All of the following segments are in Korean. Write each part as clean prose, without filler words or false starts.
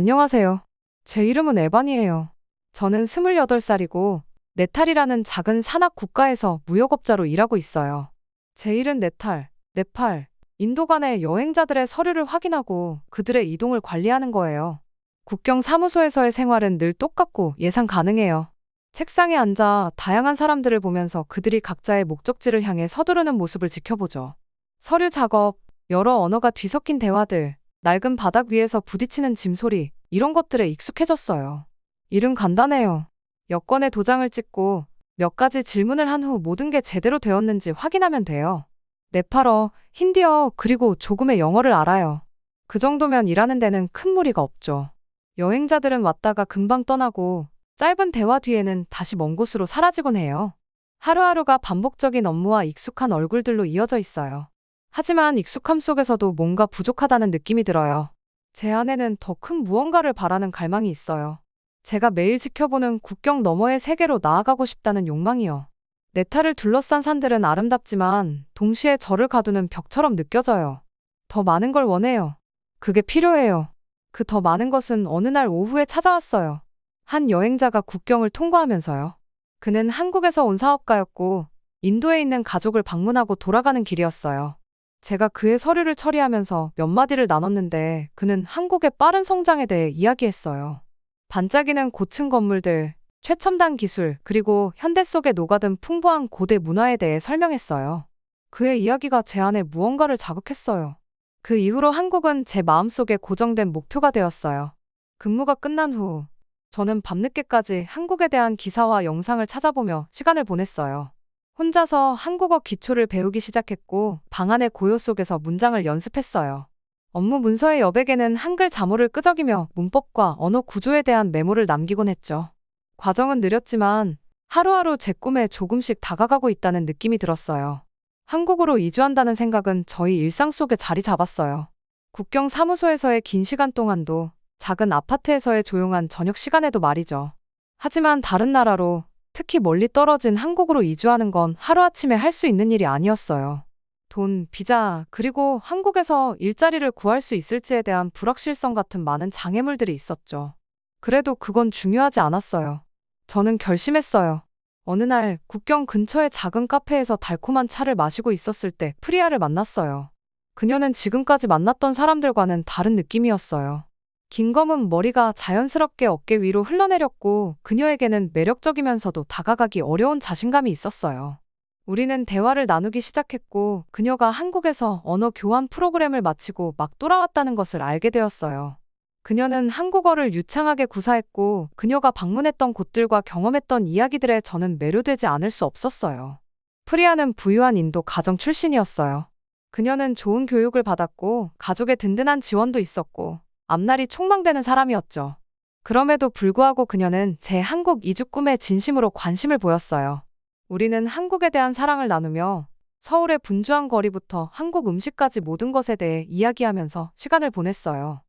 안녕하세요. 제 이름은 에반이에요. 저는 28살이고 네탈이라는 작은 산악 국가에서 무역업자로 일하고 있어요. 제 일은 네팔, 인도 간의 여행자들의 서류를 확인하고 그들의 이동을 관리하는 거예요. 국경 사무소에서의 생활은 늘 똑같고 예상 가능해요. 책상에 앉아 다양한 사람들을 보면서 그들이 각자의 목적지를 향해 서두르는 모습을 지켜보죠. 서류 작업, 여러 언어가 뒤섞인 대화들, 낡은 바닥 위에서 부딪히는 짐소리, 이런 것들에 익숙해졌어요. 일은 간단해요. 여권에 도장을 찍고 몇 가지 질문을 한 후 모든 게 제대로 되었는지 확인하면 돼요. 네팔어, 힌디어, 그리고 조금의 영어를 알아요. 그 정도면 일하는 데는 큰 무리가 없죠. 여행자들은 왔다가 금방 떠나고 짧은 대화 뒤에는 다시 먼 곳으로 사라지곤 해요. 하루하루가 반복적인 업무와 익숙한 얼굴들로 이어져 있어요. 하지만 익숙함 속에서도 뭔가 부족하다는 느낌이 들어요. 제 안에는 더 큰 무언가를 바라는 갈망이 있어요. 제가 매일 지켜보는 국경 너머의 세계로 나아가고 싶다는 욕망이요. 네탈을 둘러싼 산들은 아름답지만 동시에 저를 가두는 벽처럼 느껴져요. 더 많은 걸 원해요. 그게 필요해요. 그 더 많은 것은 어느 날 오후에 찾아왔어요. 한 여행자가 국경을 통과하면서요. 그는 한국에서 온 사업가였고 인도에 있는 가족을 방문하고 돌아가는 길이었어요. 제가 그의 서류를 처리하면서 몇 마디를 나눴는데 그는 한국의 빠른 성장에 대해 이야기했어요. 반짝이는 고층 건물들, 최첨단 기술, 그리고 현대 속에 녹아든 풍부한 고대 문화에 대해 설명했어요. 그의 이야기가 제 안에 무언가를 자극했어요. 그 이후로 한국은 제 마음속에 고정된 목표가 되었어요. 근무가 끝난 후, 저는 밤늦게까지 한국에 대한 기사와 영상을 찾아보며 시간을 보냈어요. 혼자서 한국어 기초를 배우기 시작했고 방 안의 고요 속에서 문장을 연습했어요. 업무 문서의 여백에는 한글 자모를 끄적이며 문법과 언어 구조에 대한 메모를 남기곤 했죠. 과정은 느렸지만 하루하루 제 꿈에 조금씩 다가가고 있다는 느낌이 들었어요. 한국으로 이주한다는 생각은 저희 일상 속에 자리 잡았어요. 국경 사무소에서의 긴 시간 동안도, 작은 아파트에서의 조용한 저녁 시간에도 말이죠. 하지만 다른 나라로, 특히 멀리 떨어진 한국으로 이주하는 건 하루아침에 할 수 있는 일이 아니었어요. 돈, 비자, 그리고 한국에서 일자리를 구할 수 있을지에 대한 불확실성 같은 많은 장애물들이 있었죠. 그래도 그건 중요하지 않았어요. 저는 결심했어요. 어느 날 국경 근처의 작은 카페에서 달콤한 차를 마시고 있었을 때 프리아를 만났어요. 그녀는 지금까지 만났던 사람들과는 다른 느낌이었어요. 긴 검은 머리가 자연스럽게 어깨 위로 흘러내렸고 그녀에게는 매력적이면서도 다가가기 어려운 자신감이 있었어요. 우리는 대화를 나누기 시작했고 그녀가 한국에서 언어 교환 프로그램을 마치고 막 돌아왔다는 것을 알게 되었어요. 그녀는 한국어를 유창하게 구사했고 그녀가 방문했던 곳들과 경험했던 이야기들에 저는 매료되지 않을 수 없었어요. 프리아는 부유한 인도 가정 출신이었어요. 그녀는 좋은 교육을 받았고 가족의 든든한 지원도 있었고 앞날이 촉망되는 사람이었죠. 그럼에도 불구하고 그녀는 제 한국 이주 꿈에 진심으로 관심을 보였어요. 우리는 한국에 대한 사랑을 나누며 서울의 분주한 거리부터 한국 음식까지 모든 것에 대해 이야기하면서 시간을 보냈어요.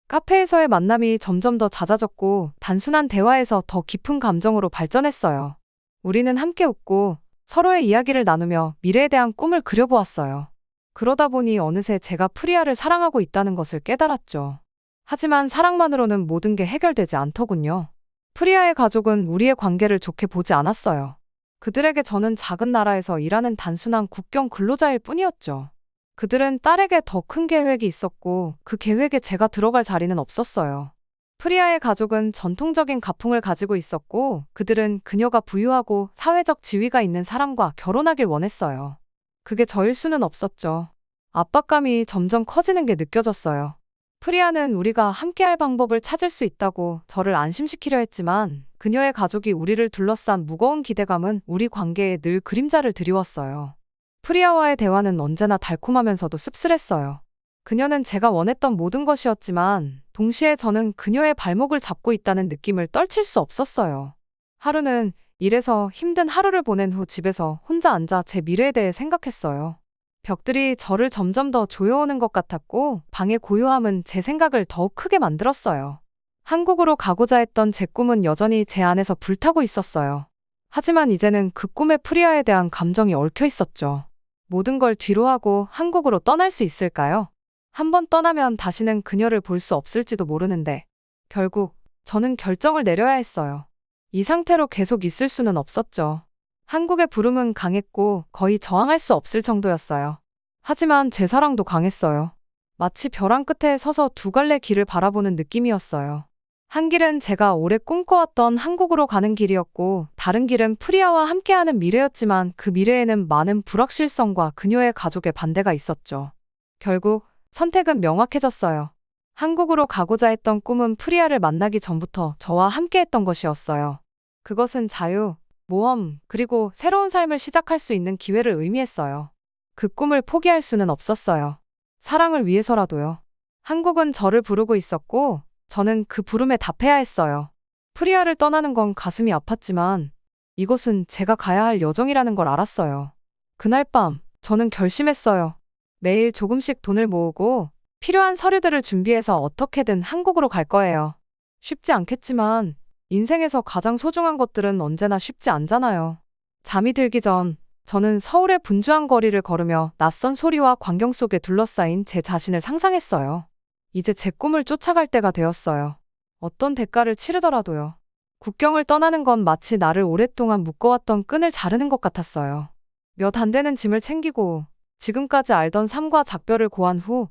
카페에서의 만남이 점점 더 잦아졌고 단순한 대화에서 더 깊은 감정으로 발전했어요. 우리는 함께 웃고 서로의 이야기를 나누며 미래에 대한 꿈을 그려보았어요. 그러다 보니 어느새 제가 프리아를 사랑하고 있다는 것을 깨달았죠. 하지만 사랑만으로는 모든 게 해결되지 않더군요. 프리아의 가족은 우리의 관계를 좋게 보지 않았어요. 그들에게 저는 작은 나라에서 일하는 단순한 국경 근로자일 뿐이었죠. 그들은 딸에게 더 큰 계획이 있었고 그 계획에 제가 들어갈 자리는 없었어요. 프리아의 가족은 전통적인 가풍을 가지고 있었고 그들은 그녀가 부유하고 사회적 지위가 있는 사람과 결혼하길 원했어요. 그게 저일 수는 없었죠. 압박감이 점점 커지는 게 느껴졌어요. 프리아는 우리가 함께할 방법을 찾을 수 있다고 저를 안심시키려 했지만 그녀의 가족이 우리를 둘러싼 무거운 기대감은 우리 관계에 늘 그림자를 드리웠어요. 프리아와의 대화는 언제나 달콤하면서도 씁쓸했어요. 그녀는 제가 원했던 모든 것이었지만 동시에 저는 그녀의 발목을 잡고 있다는 느낌을 떨칠 수 없었어요. 하루는 일에서 힘든 하루를 보낸 후 집에서 혼자 앉아 제 미래에 대해 생각했어요. 벽들이 저를 점점 더 조여오는 것 같았고 방의 고요함은 제 생각을 더욱 크게 만들었어요. 한국으로 가고자 했던 제 꿈은 여전히 제 안에서 불타고 있었어요. 하지만 이제는 그 꿈의 프리아에 대한 감정이 얽혀 있었죠. 모든 걸 뒤로하고 한국으로 떠날 수 있을까요? 한번 떠나면 다시는 그녀를 볼 수 없을지도 모르는데 결국 저는 결정을 내려야 했어요. 이 상태로 계속 있을 수는 없었죠. 한국의 부름은 강했고 거의 저항할 수 없을 정도였어요. 하지만 제 사랑도 강했어요. 마치 벼랑 끝에 서서 두 갈래 길을 바라보는 느낌이었어요. 한 길은 제가 오래 꿈꿔왔던 한국으로 가는 길이었고, 다른 길은 프리아와 함께하는 미래였지만 그 미래에는 많은 불확실성과 그녀의 가족의 반대가 있었죠. 결국 선택은 명확해졌어요. 한국으로 가고자 했던 꿈은 프리아를 만나기 전부터 저와 함께했던 것이었어요. 그것은 자유, 모험, 그리고 새로운 삶을 시작할 수 있는 기회를 의미했어요. 그 꿈을 포기할 수는 없었어요. 사랑을 위해서라도요. 한국은 저를 부르고 있었고, 저는 그 부름에 답해야 했어요. 프리아를 떠나는 건 가슴이 아팠지만, 이곳은 제가 가야 할 여정이라는 걸 알았어요. 그날 밤, 저는 결심했어요. 매일 조금씩 돈을 모으고, 필요한 서류들을 준비해서 어떻게든 한국으로 갈 거예요. 쉽지 않겠지만, 인생에서 가장 소중한 것들은 언제나 쉽지 않잖아요. 잠이 들기 전, 저는 서울의 분주한 거리를 걸으며 낯선 소리와 광경 속에 둘러싸인 제 자신을 상상했어요. 이제 제 꿈을 쫓아갈 때가 되었어요. 어떤 대가를 치르더라도요. 국경을 떠나는 건 마치 나를 오랫동안 묶어왔던 끈을 자르는 것 같았어요. 몇 안 되는 짐을 챙기고 지금까지 알던 삶과 작별을 고한 후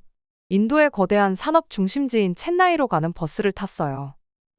인도의 거대한 산업 중심지인 첸나이로 가는 버스를 탔어요.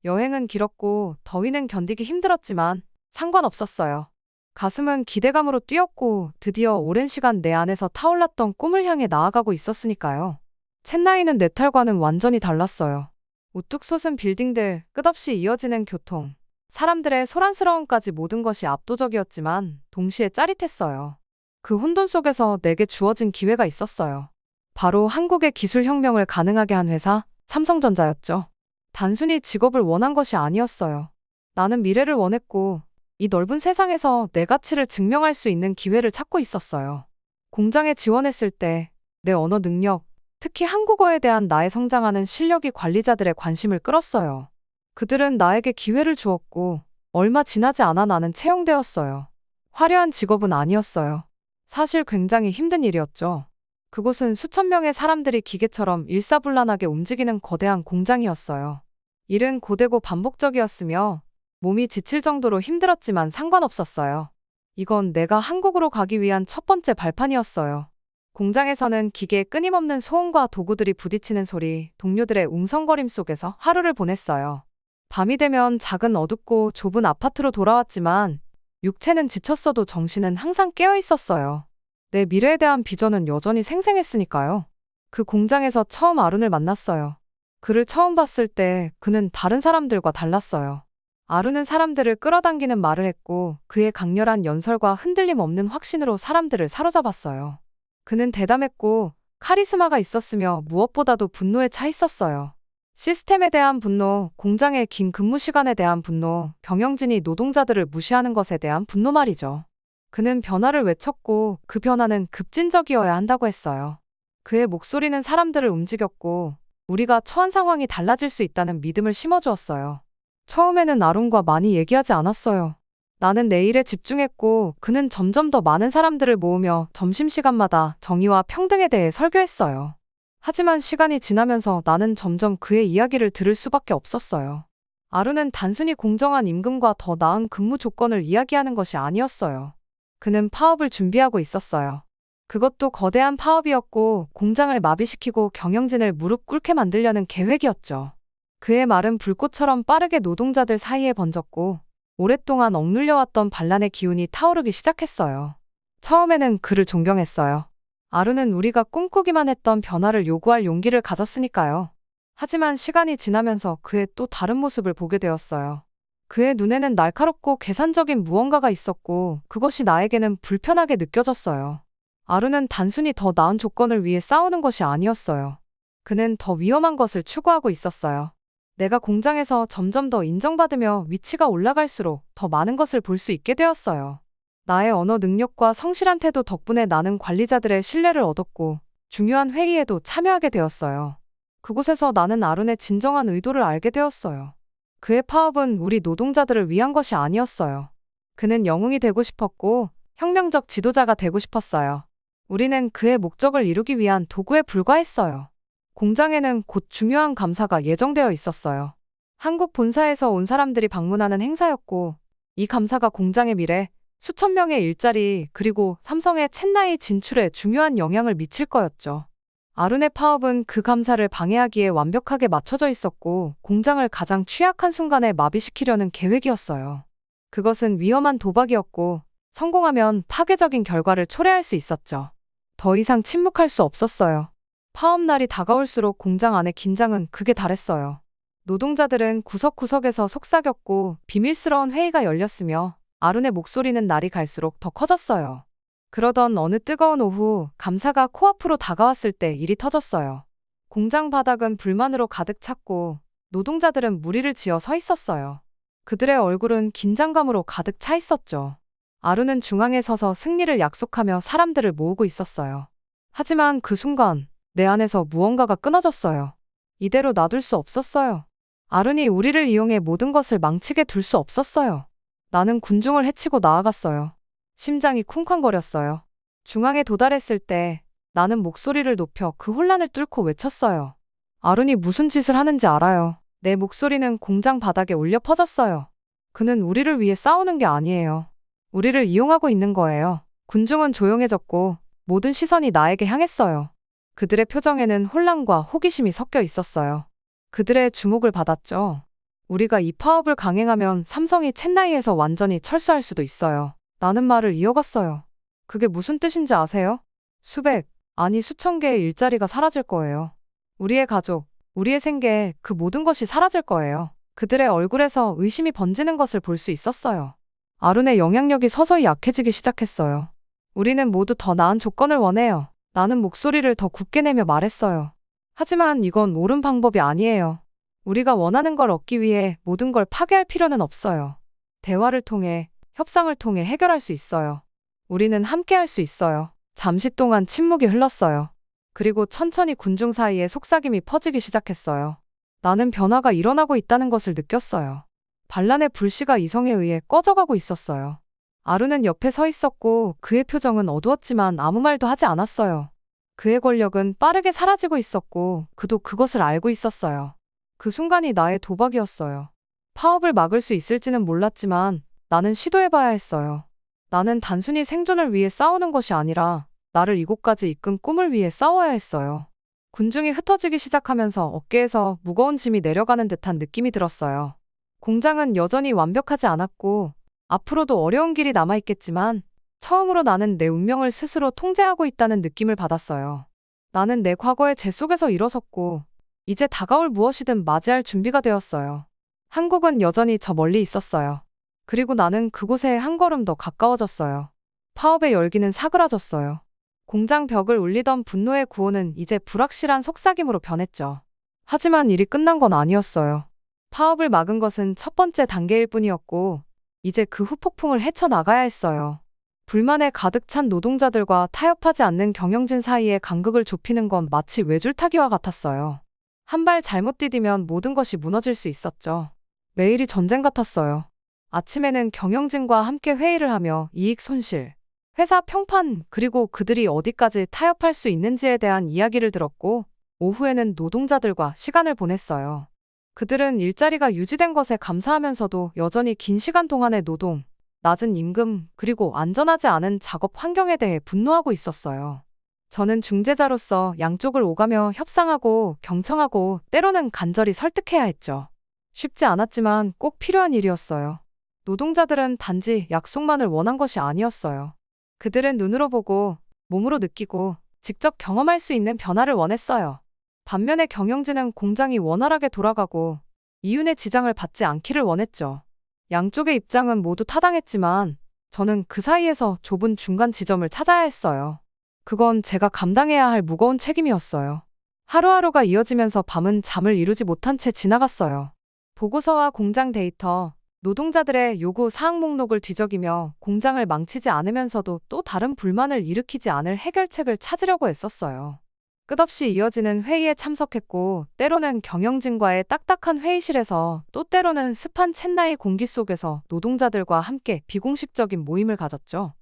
여행은 길었고 더위는 견디기 힘들었지만 상관없었어요. 가슴은 기대감으로 뛰었고 드디어 오랜 시간 내 안에서 타올랐던 꿈을 향해 나아가고 있었으니까요. 첸나이는 네탈과는 완전히 달랐어요. 우뚝 솟은 빌딩들, 끝없이 이어지는 교통, 사람들의 소란스러움까지 모든 것이 압도적이었지만 동시에 짜릿했어요. 그 혼돈 속에서 내게 주어진 기회가 있었어요. 바로 한국의 기술혁명을 가능하게 한 회사, 삼성전자였죠. 단순히 직업을 원한 것이 아니었어요. 나는 미래를 원했고 이 넓은 세상에서 내 가치를 증명할 수 있는 기회를 찾고 있었어요. 공장에 지원했을 때 내 언어 능력, 특히 한국어에 대한 나의 성장하는 실력이 관리자들의 관심을 끌었어요. 그들은 나에게 기회를 주었고 얼마 지나지 않아 나는 채용되었어요. 화려한 직업은 아니었어요. 사실 굉장히 힘든 일이었죠. 그곳은 수천 명의 사람들이 기계처럼 일사불란하게 움직이는 거대한 공장이었어요. 일은 고되고 반복적이었으며 몸이 지칠 정도로 힘들었지만 상관없었어요. 이건 내가 한국으로 가기 위한 첫 번째 발판이었어요. 공장에서는 기계의 끊임없는 소음과 도구들이 부딪히는 소리, 동료들의 웅성거림 속에서 하루를 보냈어요. 밤이 되면 작은 어둡고 좁은 아파트로 돌아왔지만 육체는 지쳤어도 정신은 항상 깨어 있었어요. 내 미래에 대한 비전은 여전히 생생했으니까요. 그 공장에서 처음 아룬을 만났어요. 그를 처음 봤을 때 그는 다른 사람들과 달랐어요. 아룬은 사람들을 끌어당기는 말을 했고 그의 강렬한 연설과 흔들림 없는 확신으로 사람들을 사로잡았어요. 그는 대담했고 카리스마가 있었으며 무엇보다도 분노에 차 있었어요. 시스템에 대한 분노, 공장의 긴 근무 시간에 대한 분노, 경영진이 노동자들을 무시하는 것에 대한 분노 말이죠. 그는 변화를 외쳤고 그 변화는 급진적이어야 한다고 했어요. 그의 목소리는 사람들을 움직였고 우리가 처한 상황이 달라질 수 있다는 믿음을 심어주었어요. 처음에는 아론과 많이 얘기하지 않았어요. 나는 내 일에 집중했고 그는 점점 더 많은 사람들을 모으며 점심시간마다 정의와 평등에 대해 설교했어요. 하지만 시간이 지나면서 나는 점점 그의 이야기를 들을 수밖에 없었어요. 아론은 단순히 공정한 임금과 더 나은 근무 조건을 이야기하는 것이 아니었어요. 그는 파업을 준비하고 있었어요. 그것도 거대한 파업이었고 공장을 마비시키고 경영진을 무릎 꿇게 만들려는 계획이었죠. 그의 말은 불꽃처럼 빠르게 노동자들 사이에 번졌고 오랫동안 억눌려왔던 반란의 기운이 타오르기 시작했어요. 처음에는 그를 존경했어요. 아루는 우리가 꿈꾸기만 했던 변화를 요구할 용기를 가졌으니까요. 하지만 시간이 지나면서 그의 또 다른 모습을 보게 되었어요. 그의 눈에는 날카롭고 계산적인 무언가가 있었고 그것이 나에게는 불편하게 느껴졌어요. 아루는 단순히 더 나은 조건을 위해 싸우는 것이 아니었어요. 그는 더 위험한 것을 추구하고 있었어요. 내가 공장에서 점점 더 인정받으며 위치가 올라갈수록 더 많은 것을 볼 수 있게 되었어요. 나의 언어 능력과 성실한 태도 덕분에 나는 관리자들의 신뢰를 얻었고 중요한 회의에도 참여하게 되었어요. 그곳에서 나는 아론의 진정한 의도를 알게 되었어요. 그의 파업은 우리 노동자들을 위한 것이 아니었어요. 그는 영웅이 되고 싶었고 혁명적 지도자가 되고 싶었어요. 우리는 그의 목적을 이루기 위한 도구에 불과했어요. 공장에는 곧 중요한 감사가 예정되어 있었어요. 한국 본사에서 온 사람들이 방문하는 행사였고, 이 감사가 공장의 미래, 수천 명의 일자리, 그리고 삼성의 챗나이 진출에 중요한 영향을 미칠 거였죠. 아룬의 파업은 그 감사를 방해하기에 완벽하게 맞춰져 있었고, 공장을 가장 취약한 순간에 마비시키려는 계획이었어요. 그것은 위험한 도박이었고, 성공하면 파괴적인 결과를 초래할 수 있었죠. 더 이상 침묵할 수 없었어요. 파업 날이 다가올수록 공장 안의 긴장은 극에 달했어요. 노동자들은 구석구석에서 속삭였고 비밀스러운 회의가 열렸으며 아룬의 목소리는 날이 갈수록 더 커졌어요. 그러던 어느 뜨거운 오후, 감사가 코앞으로 다가왔을 때 일이 터졌어요. 공장 바닥은 불만으로 가득 찼고 노동자들은 무리를 지어 서 있었어요. 그들의 얼굴은 긴장감으로 가득 차 있었죠. 아루는 중앙에 서서 승리를 약속하며 사람들을 모으고 있었어요. 하지만 그 순간 내 안에서 무언가가 끊어졌어요. 이대로 놔둘 수 없었어요. 아룬이 우리를 이용해 모든 것을 망치게 둘 수 없었어요. 나는 군중을 해치고 나아갔어요. 심장이 쿵쾅거렸어요. 중앙에 도달했을 때 나는 목소리를 높여 그 혼란을 뚫고 외쳤어요. 아룬이 무슨 짓을 하는지 알아요. 내 목소리는 공장 바닥에 울려 퍼졌어요. 그는 우리를 위해 싸우는 게 아니에요. 우리를 이용하고 있는 거예요. 군중은 조용해졌고 모든 시선이 나에게 향했어요. 그들의 표정에는 혼란과 호기심이 섞여 있었어요. 그들의 주목을 받았죠. 우리가 이 파업을 강행하면 삼성이 챗나이에서 완전히 철수할 수도 있어요. 나는 말을 이어갔어요. 그게 무슨 뜻인지 아세요? 수백, 아니 수천 개의 일자리가 사라질 거예요. 우리의 가족, 우리의 생계, 그 모든 것이 사라질 거예요. 그들의 얼굴에서 의심이 번지는 것을 볼 수 있었어요. 아룬의 영향력이 서서히 약해지기 시작했어요. 우리는 모두 더 나은 조건을 원해요. 나는 목소리를 더 굳게 내며 말했어요. 하지만 이건 옳은 방법이 아니에요. 우리가 원하는 걸 얻기 위해 모든 걸 파괴할 필요는 없어요. 대화를 통해, 협상을 통해 해결할 수 있어요. 우리는 함께 할 수 있어요. 잠시 동안 침묵이 흘렀어요. 그리고 천천히 군중 사이에 속삭임이 퍼지기 시작했어요. 나는 변화가 일어나고 있다는 것을 느꼈어요. 반란의 불씨가 이성에 의해 꺼져가고 있었어요. 아루는 옆에 서 있었고 그의 표정은 어두웠지만 아무 말도 하지 않았어요. 그의 권력은 빠르게 사라지고 있었고 그도 그것을 알고 있었어요. 그 순간이 나의 도박이었어요. 파업을 막을 수 있을지는 몰랐지만 나는 시도해봐야 했어요. 나는 단순히 생존을 위해 싸우는 것이 아니라 나를 이곳까지 이끈 꿈을 위해 싸워야 했어요. 군중이 흩어지기 시작하면서 어깨에서 무거운 짐이 내려가는 듯한 느낌이 들었어요. 공장은 여전히 완벽하지 않았고 앞으로도 어려운 길이 남아있겠지만 처음으로 나는 내 운명을 스스로 통제하고 있다는 느낌을 받았어요. 나는 내 과거의 재 속에서 일어섰고 이제 다가올 무엇이든 맞이할 준비가 되었어요. 한국은 여전히 저 멀리 있었어요. 그리고 나는 그곳에 한 걸음 더 가까워졌어요. 파업의 열기는 사그라졌어요. 공장 벽을 울리던 분노의 구호는 이제 불확실한 속삭임으로 변했죠. 하지만 일이 끝난 건 아니었어요. 파업을 막은 것은 첫 번째 단계일 뿐이었고 이제 그 후폭풍을 헤쳐나가야 했어요. 불만에 가득 찬 노동자들과 타협하지 않는 경영진 사이의 간극을 좁히는 건 마치 외줄타기와 같았어요. 한 발 잘못 디디면 모든 것이 무너질 수 있었죠. 매일이 전쟁 같았어요. 아침에는 경영진과 함께 회의를 하며 이익 손실, 회사 평판, 그리고 그들이 어디까지 타협할 수 있는지에 대한 이야기를 들었고 오후에는 노동자들과 시간을 보냈어요. 그들은 일자리가 유지된 것에 감사하면서도 여전히 긴 시간 동안의 노동, 낮은 임금, 그리고 안전하지 않은 작업 환경에 대해 분노하고 있었어요. 저는 중재자로서 양쪽을 오가며 협상하고 경청하고 때로는 간절히 설득해야 했죠. 쉽지 않았지만 꼭 필요한 일이었어요. 노동자들은 단지 약속만을 원한 것이 아니었어요. 그들은 눈으로 보고 몸으로 느끼고 직접 경험할 수 있는 변화를 원했어요. 반면에 경영진은 공장이 원활하게 돌아가고 이윤의 지장을 받지 않기를 원했죠. 양쪽의 입장은 모두 타당했지만 저는 그 사이에서 좁은 중간 지점을 찾아야 했어요. 그건 제가 감당해야 할 무거운 책임이었어요. 하루하루가 이어지면서 밤은 잠을 이루지 못한 채 지나갔어요. 보고서와 공장 데이터, 노동자들의 요구 사항 목록을 뒤적이며 공장을 망치지 않으면서도 또 다른 불만을 일으키지 않을 해결책을 찾으려고 애썼어요. 끝없이 이어지는 회의에 참석했고 때로는 경영진과의 딱딱한 회의실에서 또 때로는 습한 챗나이 공기 속에서 노동자들과 함께 비공식적인 모임을 가졌죠.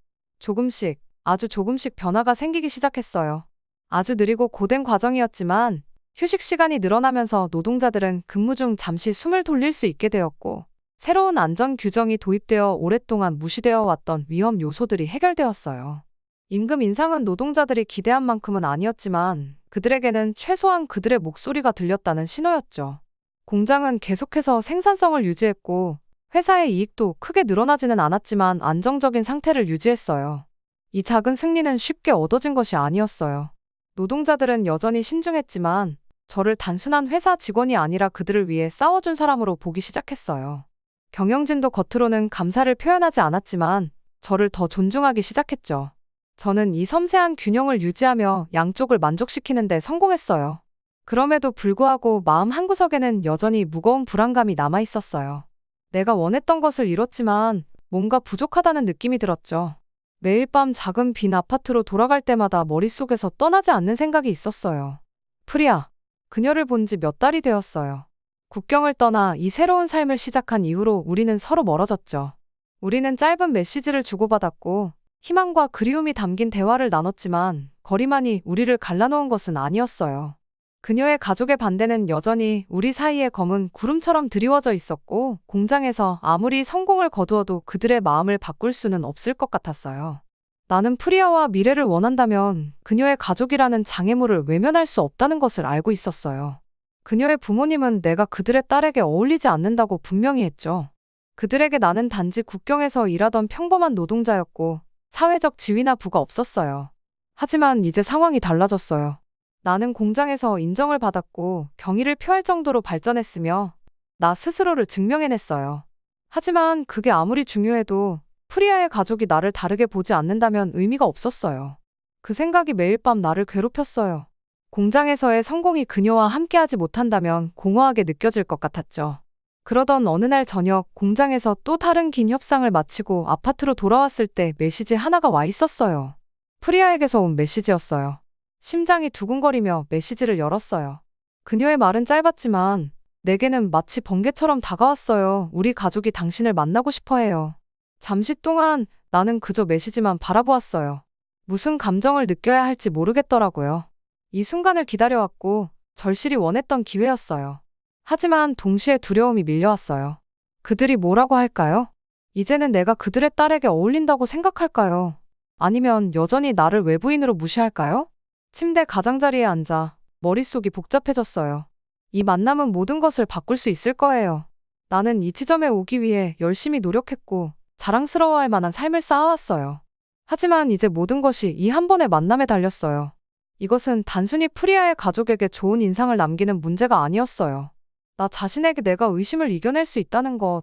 조금씩, 아주 조금씩 변화가 생기기 시작했어요. 아주 느리고 고된 과정이었지만 휴식 시간이 늘어나면서 노동자들은 근무 중 잠시 숨을 돌릴 수 있게 되었고, 새로운 안전 규정이 도입되어 오랫동안 무시되어 왔던 위험 요소들이 해결되었어요. 임금 인상은 노동자들이 기대한 만큼은 아니었지만 그들에게는 최소한 그들의 목소리가 들렸다는 신호였죠. 공장은 계속해서 생산성을 유지했고 회사의 이익도 크게 늘어나지는 않았지만 안정적인 상태를 유지했어요. 이 작은 승리는 쉽게 얻어진 것이 아니었어요. 노동자들은 여전히 신중했지만 저를 단순한 회사 직원이 아니라 그들을 위해 싸워준 사람으로 보기 시작했어요. 경영진도 겉으로는 감사를 표현하지 않았지만 저를 더 존중하기 시작했죠. 저는 이 섬세한 균형을 유지하며 양쪽을 만족시키는 데 성공했어요. 그럼에도 불구하고 마음 한구석에는 여전히 무거운 불안감이 남아 있었어요. 내가 원했던 것을 이뤘지만 뭔가 부족하다는 느낌이 들었죠. 매일 밤 작은 빈 아파트로 돌아갈 때마다 머릿속에서 떠나지 않는 생각이 있었어요. 프리아, 그녀를 본 지 몇 달이 되었어요. 국경을 떠나 이 새로운 삶을 시작한 이후로 우리는 서로 멀어졌죠. 우리는 짧은 메시지를 주고받았고 희망과 그리움이 담긴 대화를 나눴지만 거리만이 우리를 갈라놓은 것은 아니었어요. 그녀의 가족의 반대는 여전히 우리 사이에 검은 구름처럼 드리워져 있었고 공장에서 아무리 성공을 거두어도 그들의 마음을 바꿀 수는 없을 것 같았어요. 나는 프리아와 미래를 원한다면 그녀의 가족이라는 장애물을 외면할 수 없다는 것을 알고 있었어요. 그녀의 부모님은 내가 그들의 딸에게 어울리지 않는다고 분명히 했죠. 그들에게 나는 단지 국경에서 일하던 평범한 노동자였고 사회적 지위나 부가 없었어요. 하지만 이제 상황이 달라졌어요. 나는 공장에서 인정을 받았고 경의를 표할 정도로 발전했으며 나 스스로를 증명해냈어요. 하지만 그게 아무리 중요해도 프리아의 가족이 나를 다르게 보지 않는다면 의미가 없었어요. 그 생각이 매일 밤 나를 괴롭혔어요. 공장에서의 성공이 그녀와 함께하지 못한다면 공허하게 느껴질 것 같았죠. 그러던 어느 날 저녁 공장에서 또 다른 긴 협상을 마치고 아파트로 돌아왔을 때 메시지 하나가 와 있었어요. 프리아에게서 온 메시지였어요. 심장이 두근거리며 메시지를 열었어요. 그녀의 말은 짧았지만 내게는 마치 번개처럼 다가왔어요. 우리 가족이 당신을 만나고 싶어 해요. 잠시 동안 나는 그저 메시지만 바라보았어요. 무슨 감정을 느껴야 할지 모르겠더라고요. 이 순간을 기다려왔고 절실히 원했던 기회였어요. 하지만 동시에 두려움이 밀려왔어요. 그들이 뭐라고 할까요? 이제는 내가 그들의 딸에게 어울린다고 생각할까요? 아니면 여전히 나를 외부인으로 무시할까요? 침대 가장자리에 앉아 머릿속이 복잡해졌어요. 이 만남은 모든 것을 바꿀 수 있을 거예요. 나는 이 지점에 오기 위해 열심히 노력했고 자랑스러워할 만한 삶을 쌓아왔어요. 하지만 이제 모든 것이 이 한 번의 만남에 달렸어요. 이것은 단순히 프리아의 가족에게 좋은 인상을 남기는 문제가 아니었어요. 나 자신에게 내가 의심을 이겨낼 수 있다는 것,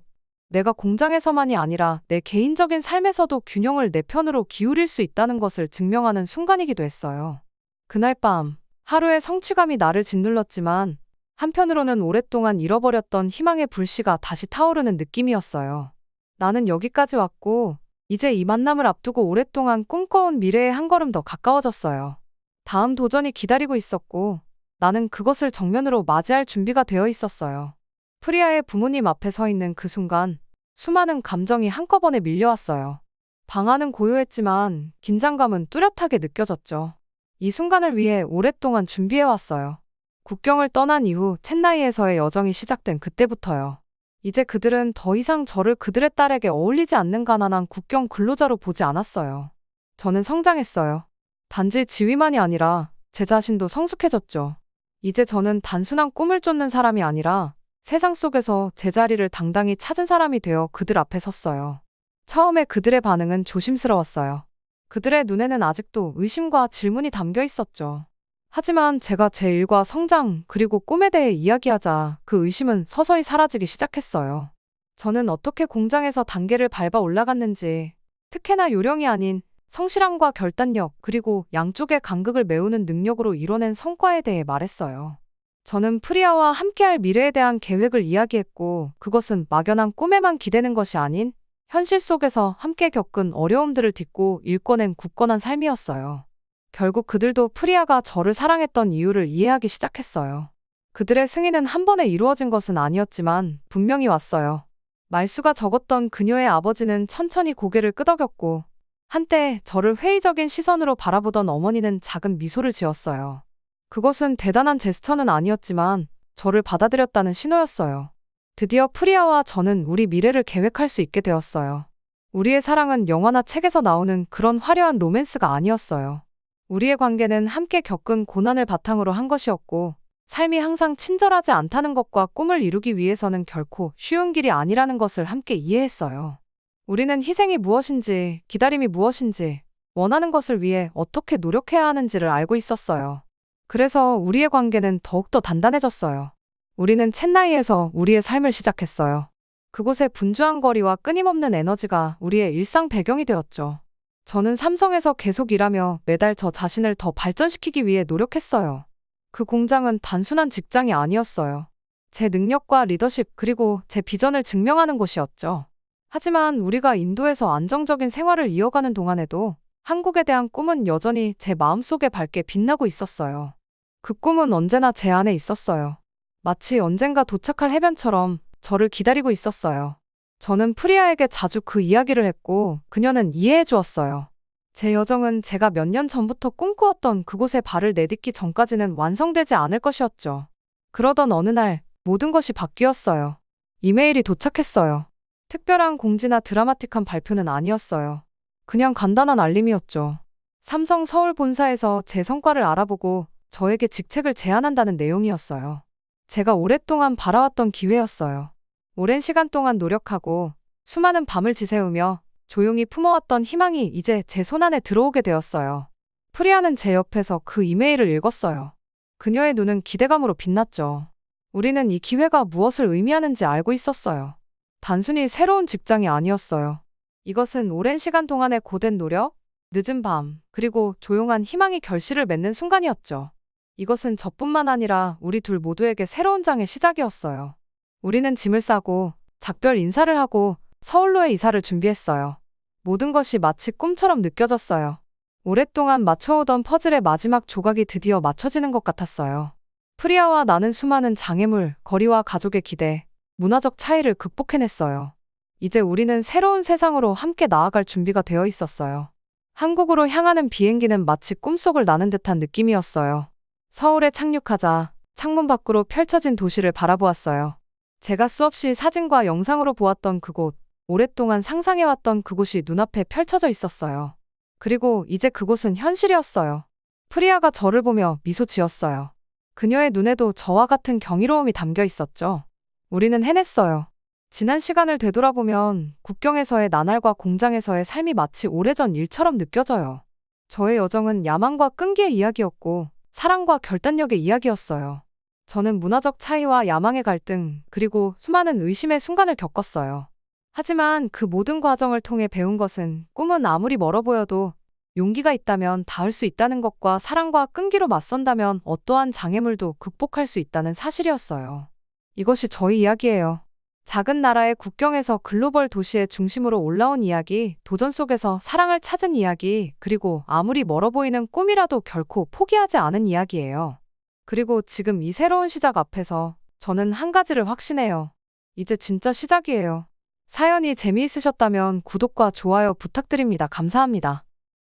내가 공장에서만이 아니라 내 개인적인 삶에서도 균형을 내 편으로 기울일 수 있다는 것을 증명하는 순간이기도 했어요. 그날 밤, 하루의 성취감이 나를 짓눌렀지만 한편으로는 오랫동안 잃어버렸던 희망의 불씨가 다시 타오르는 느낌이었어요. 나는 여기까지 왔고 이제 이 만남을 앞두고 오랫동안 꿈꿔온 미래에 한 걸음 더 가까워졌어요. 다음 도전이 기다리고 있었고 나는 그것을 정면으로 맞이할 준비가 되어 있었어요. 프리아의 부모님 앞에 서 있는 그 순간 수많은 감정이 한꺼번에 밀려왔어요. 방 안은 고요했지만 긴장감은 뚜렷하게 느껴졌죠. 이 순간을 위해 오랫동안 준비해왔어요. 국경을 떠난 이후 첸나이에서의 여정이 시작된 그때부터요. 이제 그들은 더 이상 저를 그들의 딸에게 어울리지 않는 가난한 국경 근로자로 보지 않았어요. 저는 성장했어요. 단지 지위만이 아니라 제 자신도 성숙해졌죠. 이제 저는 단순한 꿈을 쫓는 사람이 아니라 세상 속에서 제 자리를 당당히 찾은 사람이 되어 그들 앞에 섰어요. 처음에 그들의 반응은 조심스러웠어요. 그들의 눈에는 아직도 의심과 질문이 담겨 있었죠. 하지만 제가 제 일과 성장 그리고 꿈에 대해 이야기하자 그 의심은 서서히 사라지기 시작했어요. 저는 어떻게 공장에서 단계를 밟아 올라갔는지, 특혜나 요령이 아닌 성실함과 결단력 그리고 양쪽의 간극을 메우는 능력으로 이뤄낸 성과에 대해 말했어요. 저는 프리아와 함께할 미래에 대한 계획을 이야기했고 그것은 막연한 꿈에만 기대는 것이 아닌 현실 속에서 함께 겪은 어려움들을 딛고 일궈낸 굳건한 삶이었어요. 결국 그들도 프리아가 저를 사랑했던 이유를 이해하기 시작했어요. 그들의 승인은 한 번에 이루어진 것은 아니었지만 분명히 왔어요. 말수가 적었던 그녀의 아버지는 천천히 고개를 끄덕였고 한때 저를 회의적인 시선으로 바라보던 어머니는 작은 미소를 지었어요. 그것은 대단한 제스처는 아니었지만 저를 받아들였다는 신호였어요. 드디어 프리아와 저는 우리 미래를 계획할 수 있게 되었어요. 우리의 사랑은 영화나 책에서 나오는 그런 화려한 로맨스가 아니었어요. 우리의 관계는 함께 겪은 고난을 바탕으로 한 것이었고, 삶이 항상 친절하지 않다는 것과 꿈을 이루기 위해서는 결코 쉬운 길이 아니라는 것을 함께 이해했어요. 우리는 희생이 무엇인지, 기다림이 무엇인지, 원하는 것을 위해 어떻게 노력해야 하는지를 알고 있었어요. 그래서 우리의 관계는 더욱더 단단해졌어요. 우리는 챗나이에서 우리의 삶을 시작했어요. 그곳의 분주한 거리와 끊임없는 에너지가 우리의 일상 배경이 되었죠. 저는 삼성에서 계속 일하며 매달 저 자신을 더 발전시키기 위해 노력했어요. 그 공장은 단순한 직장이 아니었어요. 제 능력과 리더십 그리고 제 비전을 증명하는 곳이었죠. 하지만 우리가 인도에서 안정적인 생활을 이어가는 동안에도 한국에 대한 꿈은 여전히 제 마음속에 밝게 빛나고 있었어요. 그 꿈은 언제나 제 안에 있었어요. 마치 언젠가 도착할 해변처럼 저를 기다리고 있었어요. 저는 프리아에게 자주 그 이야기를 했고 그녀는 이해해 주었어요. 제 여정은 제가 몇 년 전부터 꿈꾸었던 그곳에 발을 내딛기 전까지는 완성되지 않을 것이었죠. 그러던 어느 날 모든 것이 바뀌었어요. 이메일이 도착했어요. 특별한 공지나 드라마틱한 발표는 아니었어요. 그냥 간단한 알림이었죠. 삼성 서울 본사에서 제 성과를 알아보고 저에게 직책을 제안한다는 내용이었어요. 제가 오랫동안 바라왔던 기회였어요. 오랜 시간 동안 노력하고 수많은 밤을 지새우며 조용히 품어왔던 희망이 이제 제 손안에 들어오게 되었어요. 프리아는 제 옆에서 그 이메일을 읽었어요. 그녀의 눈은 기대감으로 빛났죠. 우리는 이 기회가 무엇을 의미하는지 알고 있었어요. 단순히 새로운 직장이 아니었어요. 이것은 오랜 시간 동안의 고된 노력, 늦은 밤, 그리고 조용한 희망이 결실을 맺는 순간이었죠. 이것은 저뿐만 아니라 우리 둘 모두에게 새로운 장의 시작이었어요. 우리는 짐을 싸고 작별 인사를 하고 서울로의 이사를 준비했어요. 모든 것이 마치 꿈처럼 느껴졌어요. 오랫동안 맞춰오던 퍼즐의 마지막 조각이 드디어 맞춰지는 것 같았어요. 프리아와 나는 수많은 장애물, 거리와 가족의 기대, 문화적 차이를 극복해냈어요. 이제 우리는 새로운 세상으로 함께 나아갈 준비가 되어 있었어요. 한국으로 향하는 비행기는 마치 꿈속을 나는 듯한 느낌이었어요. 서울에 착륙하자 창문 밖으로 펼쳐진 도시를 바라보았어요. 제가 수없이 사진과 영상으로 보았던 그곳, 오랫동안 상상해왔던 그곳이 눈앞에 펼쳐져 있었어요. 그리고 이제 그곳은 현실이었어요. 프리아가 저를 보며 미소 지었어요. 그녀의 눈에도 저와 같은 경이로움이 담겨 있었죠. 우리는 해냈어요. 지난 시간을 되돌아보면 국경에서의 나날과 공장에서의 삶이 마치 오래전 일처럼 느껴져요. 저의 여정은 야망과 끈기의 이야기였고 사랑과 결단력의 이야기였어요. 저는 문화적 차이와 야망의 갈등, 그리고 수많은 의심의 순간을 겪었어요. 하지만 그 모든 과정을 통해 배운 것은 꿈은 아무리 멀어 보여도 용기가 있다면 닿을 수 있다는 것과 사랑과 끈기로 맞선다면 어떠한 장애물도 극복할 수 있다는 사실이었어요. 이것이 저희 이야기예요. 작은 나라의 국경에서 글로벌 도시의 중심으로 올라온 이야기, 도전 속에서 사랑을 찾은 이야기, 그리고 아무리 멀어 보이는 꿈이라도 결코 포기하지 않은 이야기예요. 그리고 지금 이 새로운 시작 앞에서 저는 한 가지를 확신해요. 이제 진짜 시작이에요. 사연이 재미있으셨다면 구독과 좋아요 부탁드립니다. 감사합니다.